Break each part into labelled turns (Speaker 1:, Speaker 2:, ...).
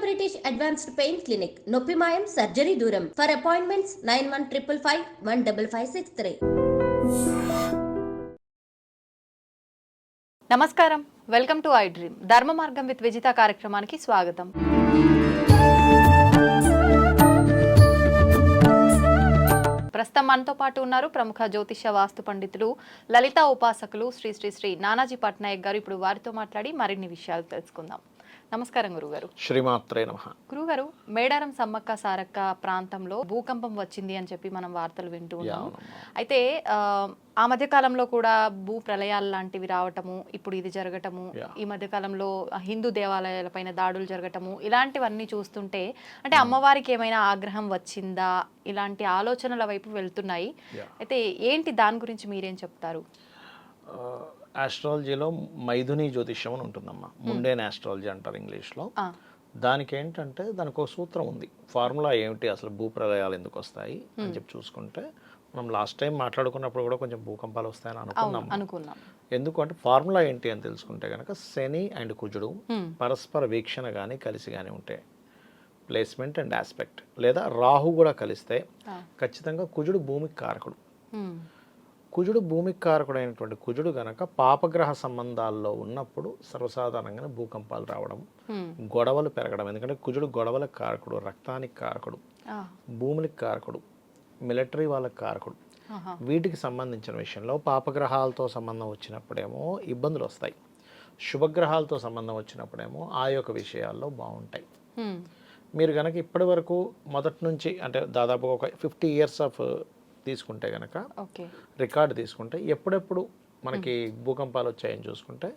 Speaker 1: British advanced pain clinic, నొప్పి మాయం, surgery దూరం. For appointments 9155515563.
Speaker 2: నమస్కారం, వెల్కమ్ టు ఐ డ్రీమ్. ధర్మ మార్గం విత్ విజిత కార్యక్రమానికి స్వాగతం. ప్రస్తుతం మనతో పాటు ఉన్నారు ప్రముఖ జ్యోతిష వాస్తు పండితులు, లలిత ఉపాసకులు శ్రీ శ్రీ శ్రీ నానాజీ పట్నాయక్ గారు. ఇప్పుడు వారితో మాట్లాడి మరిన్ని విషయాలు తెలుసుకుందాం. నమస్కారం గురుగారు.
Speaker 3: శ్రీమాత్రే నమః.
Speaker 2: గురుగారు, మేడారం సమ్మక్క సారక్క ప్రాంతంలో భూకంపం వచ్చింది అని చెప్పి మనం వార్తలు వింటూ ఉన్నాం. అయితే ఆ మధ్య కాలంలో కూడా భూ ప్రళయాలు లాంటివి రావటము, ఇప్పుడు ఇది జరగటము, ఈ మధ్య కాలంలో హిందూ దేవాలయాల పైన దాడులు జరగటము, ఇలాంటివన్నీ చూస్తుంటే అంటే అమ్మవారికి ఏమైనా ఆగ్రహం వచ్చిందా, ఇలాంటి ఆలోచనల వైపు వెళ్తున్నాయి. అయితే ఏంటి దాని గురించి మీరేం చెప్తారు?
Speaker 3: ఆస్ట్రాలజీలో మైథుని జ్యోతిష్యం అని ఉంటుందమ్మా. ముండేన్ ఆస్ట్రాలజీ అంటారు ఇంగ్లీష్లో. దానికి ఏంటంటే దానికి ఒక సూత్రం ఉంది. ఫార్ములా ఏమిటి, అసలు భూప్రలయాలు ఎందుకు వస్తాయి అని చెప్పి చూసుకుంటే, మనం లాస్ట్ టైం మాట్లాడుకున్నప్పుడు కూడా కొంచెం భూకంపాలు వస్తాయని అనుకున్నాం. ఎందుకంటే ఫార్ములా ఏంటి అని తెలుసుకుంటే కనుక శని అండ్ కుజుడు పరస్పర వీక్షణ కానీ కలిసి కానీ ఉంటే, ప్లేస్మెంట్ అండ్ ఆస్పెక్ట్, లేదా రాహు కూడా కలిస్తే ఖచ్చితంగా కుజుడు భూమికి కారకుడు. కుజుడు భూమికి కారకుడైనటువంటి కుజుడు గనక పాపగ్రహ సంబంధాల్లో ఉన్నప్పుడు సర్వసాధారణంగా భూకంపాలు రావడం, గొడవలు పెరగడం. ఎందుకంటే కుజుడు గొడవలకు కారకుడు, రక్తానికి కారకుడు, భూములకు కారకుడు, మిలిటరీ వాళ్ళకి కారకుడు. వీటికి సంబంధించిన విషయంలో పాపగ్రహాలతో సంబంధం వచ్చినప్పుడేమో ఇబ్బందులు వస్తాయి, శుభగ్రహాలతో సంబంధం వచ్చినప్పుడేమో ఆ యొక్క విషయాల్లో బాగుంటాయి. మీరు కనుక ఇప్పటి వరకు మొదటి నుంచి అంటే దాదాపు ఒక 50 years ఆఫ్ తీసుకుంటే కనుక రికార్డు తీసుకుంటే, ఎప్పుడెప్పుడు మనకి భూకంపాలు వచ్చాయని చూసుకుంటే,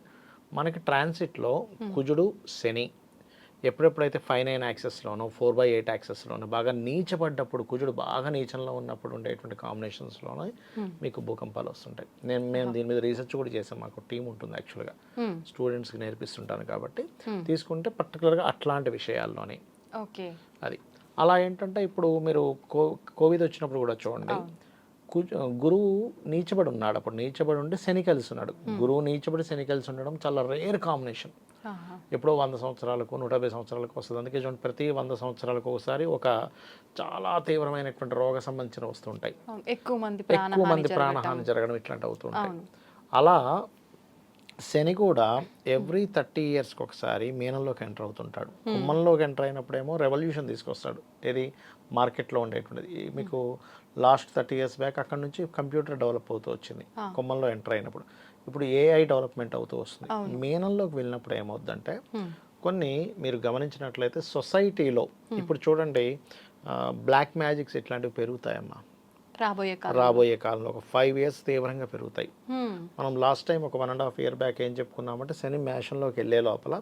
Speaker 3: మనకి ట్రాన్సిట్లో కుజుడు శని ఎప్పుడెప్పుడైతే 5-9 యాక్సెస్లోనో 4/8 యాక్సెస్లోనో బాగా నీచపడ్డప్పుడు, కుజుడు బాగా నీచంలో ఉన్నప్పుడు ఉండేటువంటి కాంబినేషన్స్లోనే మీకు భూకంపాలు వస్తుంటాయి. మేము దీని మీద రీసెర్చ్ కూడా చేసాం. మాకు టీం ఉంటుంది యాక్చువల్గా, స్టూడెంట్స్కి నేర్పిస్తుంటాను కాబట్టి తీసుకుంటే పర్టికులర్గా అట్లాంటి విషయాల్లోనే అది. అలా ఏంటంటే ఇప్పుడు మీరు కోవిడ్ వచ్చినప్పుడు కూడా చూడండి, గురువు నీచబడి ఉన్నాడు. అప్పుడు నీచబడి ఉంటే శని కలిసి ఉన్నాడు. గురువు నీచబడి శని కలిసి ఉండడం చాలా రేర్ కాంబినేషన్. ఎప్పుడో 100 సంవత్సరాలకు 150 సంవత్సరాలకు వస్తుంది. అందుకే చూడండి, ప్రతి 100 సంవత్సరాలకు ఒకసారి ఒక చాలా తీవ్రమైనటువంటి రోగ సంబంధించిన వస్తుంటాయి, ఎక్కువ మంది ప్రాణహాని జరగడం ఇట్లాంటి అవుతుంటాయి. అలా శని కూడా ఎవ్రీ 30 yearsకి ఒకసారి మీనంలోకి ఎంటర్ అవుతుంటాడు. కుంభంలోకి ఎంటర్ అయినప్పుడేమో రెవల్యూషన్ తీసుకొస్తాడు. ఏది మార్కెట్లో ఉండేటువంటిది. మీకు లాస్ట్ 30 years బ్యాక్ అక్కడ నుంచి కంప్యూటర్ డెవలప్ అవుతూ వచ్చింది. కుంభంలో ఎంటర్ అయినప్పుడు ఇప్పుడు AI డెవలప్మెంట్ అవుతూ వస్తుంది. మీనంలోకి వెళ్ళినప్పుడు ఏమవుతుందంటే, కొన్ని మీరు గమనించినట్లయితే సొసైటీలో ఇప్పుడు చూడండి బ్లాక్ మ్యాజిక్స్ ఇట్లాంటివి పెరుగుతాయమ్మా రాబోయే కాలంలో. ఒక 5 years తీవ్రంగా పెరుగుతాయి. మనం లాస్ట్ టైం ఒక 1.5 year బ్యాక్ ఏం చెప్పుకున్నామంటే, శని మేషంలోకి వెళ్ళే లోపల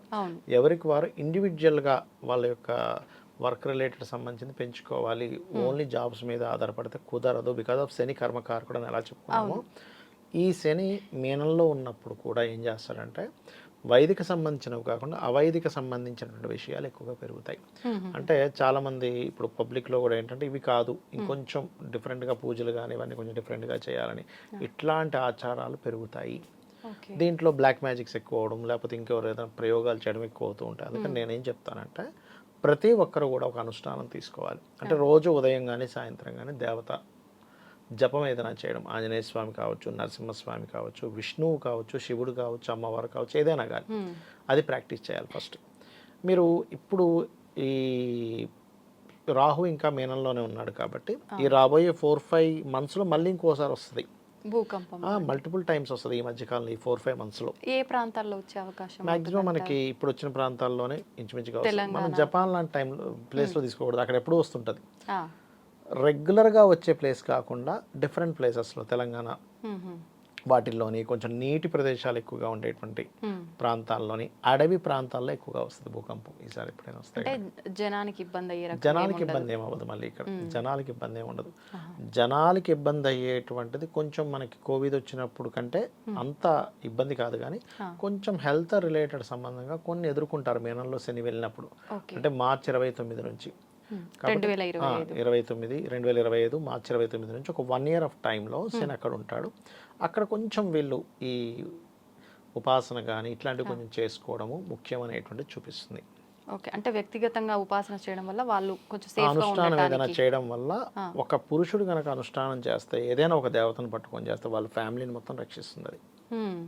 Speaker 3: ఎవరికి వారు ఇండివిజువల్గా వాళ్ళ యొక్క వర్క్ రిలేటెడ్ సంబంధించింది పెంచుకోవాలి. ఓన్లీ జాబ్స్ మీద ఆధారపడితే కుదరదు, బికాజ్ ఆఫ్ శని కర్మకారకుడు అని ఎలా చెప్పుకున్నామో, ఈ శని మీనంలో ఉన్నప్పుడు కూడా ఏం చేస్తాడంటే, వైదిక సంబంధించినవి కాకుండా అవైదిక సంబంధించినటువంటి విషయాలు ఎక్కువగా పెరుగుతాయి. అంటే చాలామంది ఇప్పుడు పబ్లిక్లో కూడా ఏంటంటే, ఇవి కాదు ఇంకొంచెం డిఫరెంట్గా పూజలు కానీ ఇవన్నీ కొంచెం డిఫరెంట్గా చేయాలని ఇట్లాంటి ఆచారాలు పెరుగుతాయి. దీంట్లో బ్లాక్ మ్యాజిక్స్ ఎక్కువ అవడం, లేకపోతే ఇంకెవరు ఏదైనా ప్రయోగాలు చేయడం ఎక్కువ అవుతూ ఉంటాయి. అందుకని నేనేం చెప్తానంటే, ప్రతి ఒక్కరు కూడా ఒక అనుష్ఠానం తీసుకోవాలి. అంటే రోజు ఉదయం కానీ సాయంత్రం కానీ దేవత జపం ఏదైనా చేయడం, ఆంజనేయ స్వామి కావచ్చు, నరసింహస్వామి కావచ్చు, విష్ణువు కావచ్చు, శివుడు కావచ్చు, అమ్మవారు కావచ్చు, ఏదైనా కానీ అది ప్రాక్టీస్ చేయాలి ఫస్ట్. మీరు ఇప్పుడు ఈ రాహు ఇంకా మీనంలోనే ఉన్నాడు కాబట్టి ఈ రాబోయే 4-5 monthsలో మళ్ళీ ఇంకోసారి వస్తుంది భూకంపం. మల్టిపుల్ టైమ్స్ వస్తుంది ఈ మధ్యకాలంలో, ఈ 4-5 monthsలో. ఏ ప్రాంతాల్లో వచ్చే అవకాశం? మాక్సిమం మనకి ఇప్పుడు వచ్చిన ప్రాంతాల్లోనే ఇంచుమించుగా వస్తుంది. మనం జపాన్ లాంటి టైంలో ప్లేస్లో తీసుకోకూడదు, అక్కడ ఎప్పుడూ వస్తుంటుంది. రెగ్యులర్గా వచ్చే ప్లేస్ కాకుండా డిఫరెంట్ ప్లేసెస్లో తెలంగాణ వాటిల్లోని కొంచెం నీటి ప్రదేశాలు ఎక్కువగా ఉండేటువంటి ప్రాంతాల్లోని, అడవి ప్రాంతాల్లో ఎక్కువగా వస్తుంది భూకంపం. ఈసారి ఎప్పుడైనా వస్తాయి. జనానికి ఇబ్బంది ఏమవ్వదు. మళ్ళీ ఇక్కడ జనాలకి ఇబ్బంది ఏమి ఉండదు. జనాలకి ఇబ్బంది అయ్యేటువంటిది కొంచెం మనకి కోవిడ్ వచ్చినప్పుడు కంటే అంత ఇబ్బంది కాదు, కానీ కొంచెం హెల్త్ రిలేటెడ్ సంబంధంగా కొన్ని ఎదుర్కొంటారు మీనంలో శని వెళ్ళినప్పుడు. అంటే మార్చి 29 నుంచి 2025 మార్చి 29 నుంచి ఒక 1 year ఆఫ్ టైంలో శని అక్కడ ఉంటాడు. అక్కడ కొంచెం వీళ్ళు ఈ ఉపాసన కానీ ఇట్లాంటివి కొంచెం చేసుకోవడము ముఖ్యమనేటువంటిది చూపిస్తుంది.
Speaker 2: ఓకే, అంటే వ్యక్తిగతంగా ఉపాసన చేయడం వల్ల వాళ్ళు కొంచెం
Speaker 3: ఆ
Speaker 2: సేఫ్ గా
Speaker 3: అనుష్ఠానం ఏదైనా
Speaker 2: ఉండటానికి.
Speaker 3: చేయడం వల్ల ఒక పురుషుడు కనుక అనుష్ఠానం చేస్తే ఏదైనా ఒక దేవతను పట్టుకొని చేస్తే వాళ్ళ ఫ్యామిలీని మొత్తం రక్షిస్తుంది అది.
Speaker 2: హ్మ్.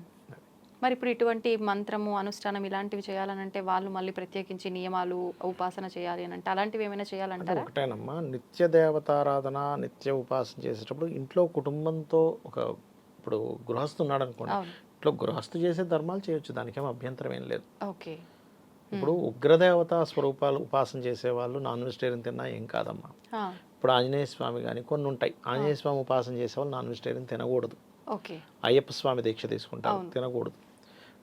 Speaker 2: మరి ఇప్పుడు ఇటువంటి మంత్రము అనుష్ఠానం ఇలాంటివి చేయాలనంటే వాళ్ళు మళ్ళీ ప్రత్యేకించి నియమాలు ఉపాసన చేయాలి అని అంటే అలాంటివి ఏమైనా
Speaker 3: అంటే
Speaker 2: చేయాలంటారా?
Speaker 3: ఒకటేనమ్మా, నిత్య దేవతారాధన నిత్య ఉపాసన చేసేటప్పుడు ఇంట్లో కుటుంబంతో ఒక ఇప్పుడు గృహస్థు ఉన్నాడు అనుకోండి,
Speaker 2: అవును.
Speaker 3: ఇంట్లో గృహస్థు చేసే ధర్మాలు చేయొచ్చు, దానికేం అభ్యంతరం ఏం లేదు.
Speaker 2: ఓకే.
Speaker 3: ఇప్పుడు ఉగ్రదేవత స్వరూపాలు ఉపాసన చేసేవాళ్ళు నాన్ వెజిటేరియన్ తిన్నా ఏం కాదమ్మా.
Speaker 2: ఆ,
Speaker 3: ఇప్పుడు ఆంజనేయ స్వామి కానీ కొన్ని ఉంటాయి, ఆంజనేయ స్వామి ఉపాసన చేసేవాళ్ళు నాన్ వెజిటేరియన్ తినకూడదు.
Speaker 2: ఓకే.
Speaker 3: అయ్యప్ప స్వామి దీక్ష తీసుకుంటారు, తినకూడదు.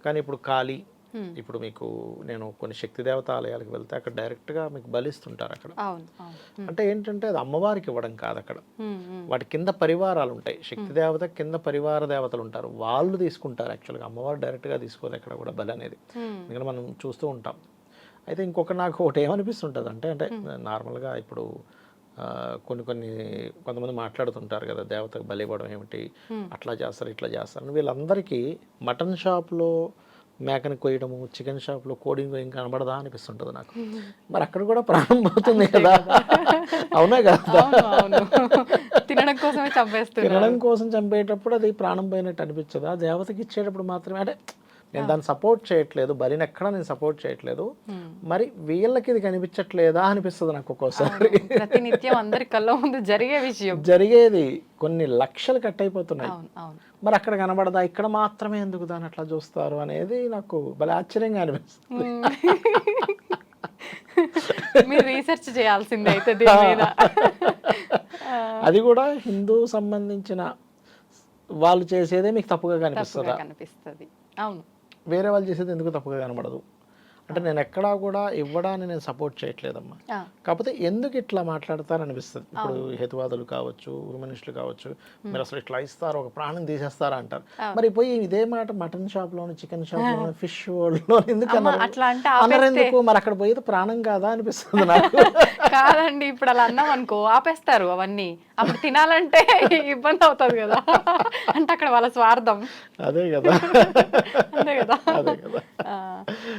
Speaker 3: కానీ ఇప్పుడు కాళీ,
Speaker 2: హ్మ్.
Speaker 3: ఇప్పుడు మీకు నేను కొన్ని శక్తి దేవత ఆలయాలకు వెళ్తే అక్కడ డైరెక్ట్గా మీకు బలిస్తుంటారు అక్కడ.
Speaker 2: అవును. అవును. హ్మ్.
Speaker 3: అంటే ఏంటంటే అది అమ్మవారికి ఇవ్వడం కాదు అక్కడ,
Speaker 2: హ్మ్. హ్మ్.
Speaker 3: వాటి కింద పరివారాలు ఉంటాయి, శక్తి దేవత కింద పరివార దేవతలు ఉంటారు, వాళ్ళు తీసుకుంటారు. యాక్చువల్గా అమ్మవారు డైరెక్ట్గా తీసుకోదు ఎక్కడ కూడా బలి అనేది,
Speaker 2: హ్మ్.
Speaker 3: ఎందుకంటే మనం చూస్తూ ఉంటాం. అయితే ఇంకొక నాకు ఒకటి ఏమనిపిస్తుంటుంది అంటే అంటే నార్మల్గా ఇప్పుడు కొంతమంది మాట్లాడుతుంటారు కదా, దేవతకు బలి ఇవ్వడం ఏమిటి, అట్లా చేస్తారు ఇట్లా చేస్తారు. వీళ్ళందరికీ మటన్ షాప్లో మేకని కొయ్యడము, చికెన్ షాప్లో కోడిని కొయ్యం కనబడదా అనిపిస్తుంటుంది నాకు. మరి అక్కడ కూడా ప్రాణం పోతుంది కదా, అవునా కదా?
Speaker 2: అవును. అవును. తినడం కోసమే చంపేస్తున్నారు.
Speaker 3: తినడం కోసం చంపేటప్పుడు అది ప్రాణం పోయినట్టు అనిపించదు, ఆ దేవతకి ఇచ్చేటప్పుడు మాత్రమే. అంటే నేను దాన్ని సపోర్ట్ చేయట్లేదు, బలిని ఎక్కడ నేను సపోర్ట్ చేయట్లేదు, మరి వీళ్ళకి ఇది కనిపించట్లేదా అనిపిస్తుంది నాకు ఒక్కోసారి.
Speaker 2: ప్రతినిత్యం అందరి కళ్ళ ముందు జరిగే విషయం.
Speaker 3: జరిగేది కొన్ని లక్షలు కట్ అయిపోతున్నాయి,
Speaker 2: అవును. అవును.
Speaker 3: మరి అక్కడ కనబడదా, ఇక్కడ మాత్రమే ఎందుకు దాన్ని అట్లా చూస్తారు అనేది నాకు భలే ఆశ్చర్యంగా అనిపిస్తుంది.
Speaker 2: మీరు రీసెర్చ్ చేయాల్సిందే అయితే దీని మీద.
Speaker 3: అది కూడా హిందూ సంబంధించిన వాళ్ళు చేసేదే మీకు తప్పుగా
Speaker 2: తప్పుగా
Speaker 3: కనిపిస్తుందా,
Speaker 2: కనిపిస్తుంది. అవును.
Speaker 3: వేరే వాళ్ళు చేసేది ఎందుకు తప్పుగా కనబడదు? అంటే నేను ఎక్కడా కూడా ఇవ్వడాన్ని నేను సపోర్ట్ చేయట్లేదమ్మా,
Speaker 2: ఆ,
Speaker 3: కాకపోతే ఎందుకు ఇట్లా మాట్లాడతారనిపిస్తుంది. ఇప్పుడు హేతువాదులు కావచ్చు, ఉరుమనిష్ఠులు కావచ్చు, మీరు అసలు ఇట్లా ఇస్తారు, ఒక ప్రాణం తీసేస్తారా అంటారు. మరి పోయి ఇదే మాట మటన్ షాప్లోను, చికెన్ షాప్లోను, ఫిష్ వరల్డ్లో ఎందుకు
Speaker 2: అమ్మ,
Speaker 3: అన్నారు?
Speaker 2: అట్లా అంటే
Speaker 3: అన్నారు
Speaker 2: ఆపేస్తే
Speaker 3: ఎందుకు? మరి అక్కడ పోయేది ప్రాణం కాదా అనిపిస్తుంది నాకు.
Speaker 2: కాదండి, ఇప్పుడు అలా అన్నాం అనుకో ఆపేస్తారు అవన్నీ, అప్పుడు తినాలంటే ఇబ్బంది అవుతుంది కదా. అంటే అక్కడ వాళ్ళ స్వార్థం.
Speaker 3: అదే కదా.
Speaker 2: అంతే కదా.
Speaker 3: అదే కదా.
Speaker 2: ఆ,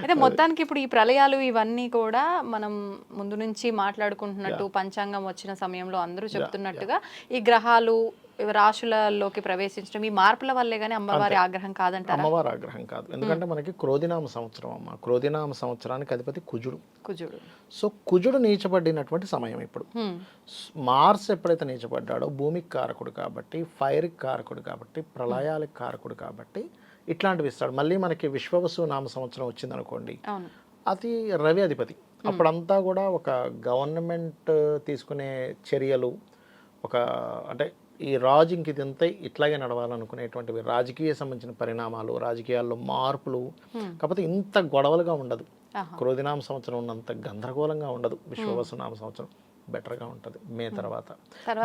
Speaker 2: అయితే మొత్తానికి ఇప్పుడు ఈ ప్రళయాలు ఇవన్నీ కూడా మనం ముందు నుంచి మాట్లాడుకుంటున్నట్టు పంచాంగం వచ్చిన సమయంలో అందరూ చెప్తున్నట్టుగా ఈ గ్రహాలు రాశులలోకి ప్రవేశించడం ఈ మార్పుల వల్లే గానీ అమ్మవారి ఆగ్రహం కాదంటారా?
Speaker 3: అమ్మవారి ఆగ్రహం కాదు, ఎందుకంటే మనకి క్రోధినామ సంవత్సరం అమ్మ, క్రోధినామ సంవత్సరానికి అధిపతి కుజుడు.
Speaker 2: కుజుడు.
Speaker 3: సో కుజుడు నీచబడినటువంటి సమయం ఇప్పుడు.
Speaker 2: హ్మ్.
Speaker 3: మార్స్ ఎప్పుడైతే నీచబడ్డాడో భూమికి కారకుడు కాబట్టి, ఫైర్కి కారకుడు కాబట్టి, ప్రళయాలకు కారకుడు కాబట్టి ఇట్లాంటివి ఇస్తాడు. మళ్ళీ మనకి విశ్వవసు నామ సంవత్సరం వచ్చింది అనుకోండి,
Speaker 2: అవును.
Speaker 3: అది రవి అధిపతి. అప్పుడంతా కూడా ఒక గవర్నమెంట్ తీసుకునే చర్యలు, ఒక అంటే ఈ రాజు ఇంక ఇదంతా ఇట్లాగే నడవాలనుకునేటువంటివి రాజకీయ సంబంధించిన పరిణామాలు, రాజకీయాల్లో మార్పులు. కాకపోతే ఇంత గొడవలుగా ఉండదు, క్రోధినామ సంవత్సరం ఉన్నంత గందరగోళంగా ఉండదు. విశ్వవసు నామ సంవత్సరం బెటర్గా ఉంటుంది. మే తర్వాత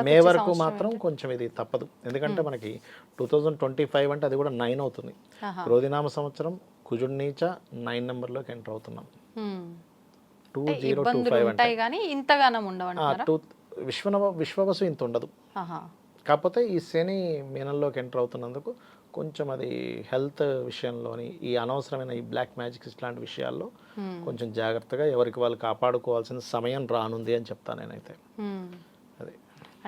Speaker 3: మే వరకు మాత్రం కొంచెం ఇది తప్పదు, ఎందుకంటే మనకి 2025 అంటే అది కూడా 9 అవుతుంది. క్రోధినామ సంవత్సరం కుజుడు నీచ 9 నెంబర్లోకి ఎంటర్ అవుతున్నాం. 2025 అంటే
Speaker 2: ఉంటాయి కానీ ఇంతగానం ఉండవంటారా?
Speaker 3: విశ్వవసు ఇంత ఉండదు. కాకపోతే ఈ శని మీనంలోకి ఎంటర్ అవుతున్నందుకు కొంచెం అది హెల్త్ విషయంలోని ఈ అనవసరమైన ఈ బ్లాక్ మ్యాజిక్స్ ఇట్లాంటి విషయాల్లో కొంచెం జాగ్రత్తగా ఎవరికి వాళ్ళు కాపాడుకోవాల్సిన సమయం రానుంది అని చెప్తాను నేనైతే. అది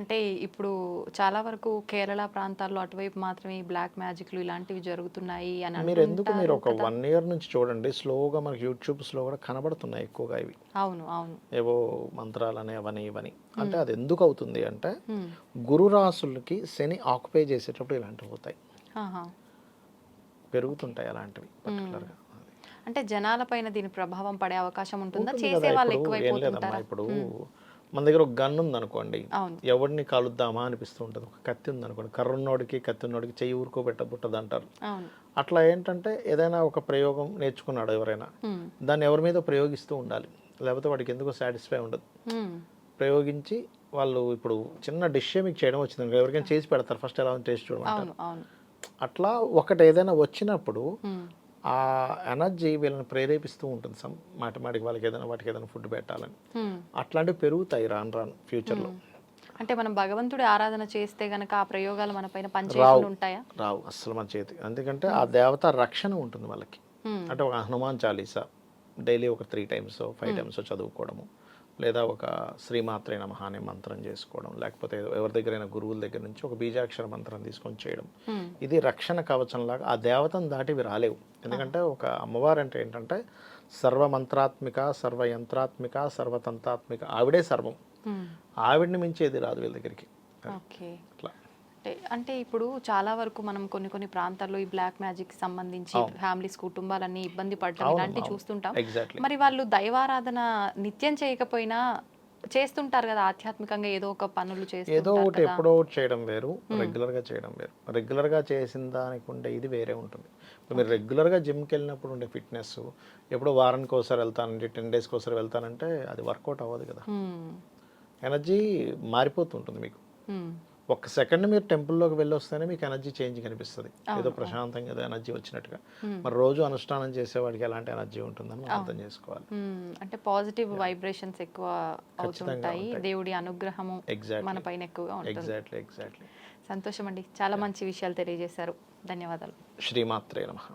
Speaker 2: అంటే ఇప్పుడు చాలా వరకు కేరళ ప్రాంతాల్లో అటువైపు మాత్రమే ఈ బ్లాక్ మ్యాజిక్లు ఇలాంటివి జరుగుతున్నాయి అని
Speaker 3: మీరు ఒక 1 year నుంచి చూడండి, స్లోగా మనకి యూట్యూబ్స్లో కూడా కనబడుతున్నాయి ఎక్కువగా ఇవి.
Speaker 2: అవును. అవును.
Speaker 3: ఏవో మంత్రాలని అవని ఇవని. అంటే అది ఎందుకు అవుతుంది అంటే గురు రాసులకి శని ఆక్యుపై చేసేటప్పుడు ఇలాంటివి అవుతాయి, పెరుగుతుంటాయి అలాంటివి పర్టికులర్గా.
Speaker 2: అంటే జనాల పైన దీని ప్రభావం పడే అవకాశం ఉంటుందా?
Speaker 3: ఉంటుంది
Speaker 2: చేసే
Speaker 3: కదా.
Speaker 2: వాళ్ళు
Speaker 3: ఇప్పుడు ఏం లేదమ్మా,
Speaker 2: ఎక్కువైపోతుంటారా?
Speaker 3: ఇప్పుడు మన దగ్గర ఒక గన్ ఉంది అనుకోండి,
Speaker 2: అవును.
Speaker 3: ఎవరిని కాలుద్దామా అనిపిస్తూ ఉంటుంది. ఒక కత్తి ఉంది అనుకోండి, కర్ర ఉన్నోడికి కత్తి ఉన్నోడికి చెయ్యి ఊరుకోబెట్టబుట్టదు అంటారు.
Speaker 2: అవును.
Speaker 3: అట్లా ఏంటంటే ఏదైనా ఒక ప్రయోగం నేర్చుకున్నాడు ఎవరైనా, దాన్ని ఎవరి మీద ప్రయోగిస్తూ ఉండాలి, లేకపోతే వాడికి ఎందుకో సాటిస్ఫై ఉండదు. ప్రయోగించి వాళ్ళు ఇప్పుడు చిన్న డిష్ మీకు చేయడం వచ్చింది, ఎవరికైనా చేసి పెడతారు, ఫస్ట్ ఎలా టేస్ట్ చూడమంటారు. అట్లా ఒకటి ఏదైనా వచ్చినప్పుడు ఆ ఎనర్జీ వీళ్ళని ప్రేరేపిస్తూ ఉంటుంది, మాటిమాటికి వాళ్ళకి ఏదైనా వాటికి ఏదైనా ఫుడ్ పెట్టాలని. అట్లాంటివి పెరుగుతాయి రాను రాను ఫ్యూచర్లో.
Speaker 2: అంటే మనం భగవంతుడి ఆరాధన చేస్తే గనక ఆ ప్రయోగాలు మన పైన పనిచేయకుండా ఉంటాయా?
Speaker 3: రావు అసలు మన చేతి, ఎందుకంటే ఆ దేవత రక్షణ ఉంటుంది వాళ్ళకి. అంటే ఒక హనుమాన్ చాలీసా, డైలీ ఒక 3 times 5 times చదువుకోవడము, లేదా ఒక శ్రీమాత్రే నమః అనే మంత్రం చేసుకోవడం, లేకపోతే ఎవరి దగ్గరైనా గురువుల దగ్గర నుంచి ఒక బీజాక్షర మంత్రం తీసుకొని చేయడం. ఇది రక్షణ కవచంలాగా ఆ దేవతను దాటి ఇవి రాలేవు. ఎందుకంటే ఒక అమ్మవారు అంటే ఏంటంటే సర్వమంత్రాత్మిక, సర్వయంత్రాత్మిక, సర్వతంత్రాత్మిక, ఆవిడే సర్వం. ఆవిడని మించేది రాదు వీళ్ళ దగ్గరికి.
Speaker 2: ఓకే.
Speaker 3: అట్లా
Speaker 2: అంటే ఇప్పుడు చాలా వరకు మనం కొన్ని ప్రాంతాల్లో ఈ బ్లాక్ మ్యాజిక్ సంబంధించి ఫ్యామిలీస్ కుటుంబాలన్నీ ఇబ్బంది పడటం ఇలాంటివి చూస్తుంటాం.
Speaker 3: ఎగ్జాక్ట్లీ.
Speaker 2: మరి వాళ్ళు దైవారాధన నిత్యం చేయకపోయినా చేస్తుంటారు కదా, ఆధ్యాత్మికంగా ఏదో ఒక పనులు
Speaker 3: ఏదో
Speaker 2: చేస్తుంటారు
Speaker 3: ఒకటి
Speaker 2: కదా.
Speaker 3: ఎప్పుడో ఒకటి చేయడం వేరు, రెగ్యులర్గా చేయడం వేరు. రెగ్యులర్గా చేసిన దానికి ఉండే ఇది వేరే ఉంటుంది. ఇప్పుడు మీరు రెగ్యులర్గా జిమ్కి వెళ్ళినప్పుడు ఉండే ఫిట్నెస్, ఎప్పుడో వారానికి ఒకసారి వెళ్తానంటే 10 daysకి ఒకసారి వెళ్తానంటే అది వర్కౌట్ అవ్వదు కదా. ఎనర్జీ మారిపోతుంటుంది మీకు. ఒక్క సెకండ్ మీరు టెంపుల్లోకి వెళ్ళి వస్తేనే మీకు ఎనర్జీ చేంజ్ కనిపిస్తుంది, ఏదో ప్రశాంతంగా ఏదో ఎనర్జీ వచ్చినట్టుగా. మరి రోజు అనుష్ఠానం చేసేవాడికి ఎలాంటి ఎనర్జీ ఉంటుందని మనం అర్థం చేసుకోవాలి.
Speaker 2: అంటే పాజిటివ్ వైబ్రేషన్స్ ఎక్కువ అవుతుంటాయి, దేవుడి అనుగ్రహము మన పైన ఎక్కువగా ఉంటుంది.
Speaker 3: ఎగ్జాక్ట్లీ.
Speaker 2: సంతోషం అండి, చాలా మంచి విషయాలు తెలియజేశారు. ధన్యవాదాలు.
Speaker 3: శ్రీమాత్రే నమః.